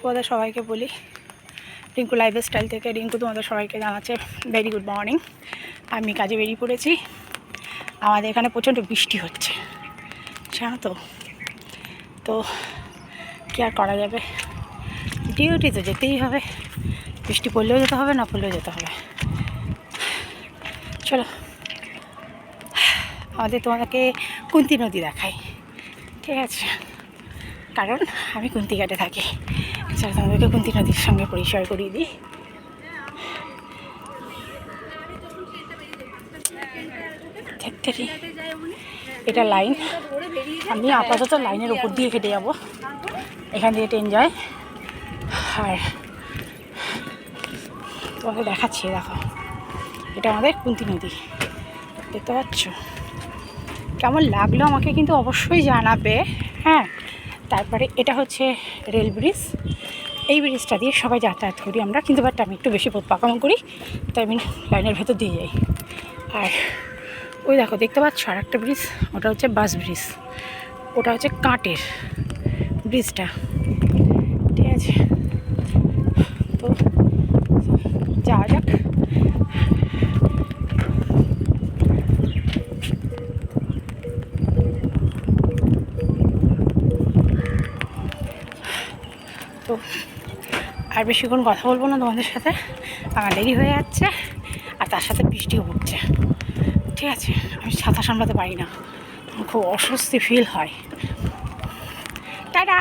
তোমাদের সবাইকে বলি, রিঙ্কু লাইফস্টাইল থেকে রিঙ্কু তোমাদের সবাইকে জানাচ্ছে ভেরি গুড মর্নিং। আমি কাজে বেরিয়ে পড়েছি। আমাদের এখানে প্রচণ্ড বৃষ্টি হচ্ছে, জানো তো। তো কী আর করা যাবে, ডিউটি তো যেতেই হবে। বৃষ্টি পড়লেও যেতে হবে, না পড়লেও যেতে হবে। চলো আমাদের তোমাদেরকে কুন্তি নদী দেখাই, ঠিক আছে? কারণ আমি কুন্তিঘাটে থাকি। চলো তোমাদেরকে কুন্তি নদীর সঙ্গে পরিচয় করিয়ে দিই। এটা লাইন। আমি আপাতত লাইনের উপর দিয়ে হেঁটে যাব, এখান দিয়ে ট্রেন যায়। আর তোমাকে দেখাচ্ছি, দেখো এটা আমাদের কুন্তি নদী, দেখতে পাচ্ছ? কেমন লাগলো আমাকে কিন্তু অবশ্যই জানাবে, হ্যাঁ। তারপরে এটা হচ্ছে রেল ব্রিজ। এই ব্রিজটা দিয়ে সবাই যাতায়াত করি আমরা, কিন্তু বাট আমি একটু বেশি পাকামো করি, তাই আমি লাইনের ভেতর দিয়ে যাই। আর ওই দেখো, দেখতে পাচ্ছ আর একটা ব্রিজ, ওটা হচ্ছে বাস ব্রিজ। ওটা হচ্ছে কাঠের ব্রিজটা, ঠিক আছে? তো যাওয়া যাক। তো আর বেশিক্ষণ কথা বলবো না তোমাদের সাথে, আমার দেরি হয়ে যাচ্ছে। আর তার সাথে বৃষ্টিও পড়ছে, ঠিক আছে? আমি ছাতা সামলাতে পারি না, খুব অস্বস্তি ফিল হয়। টাটা।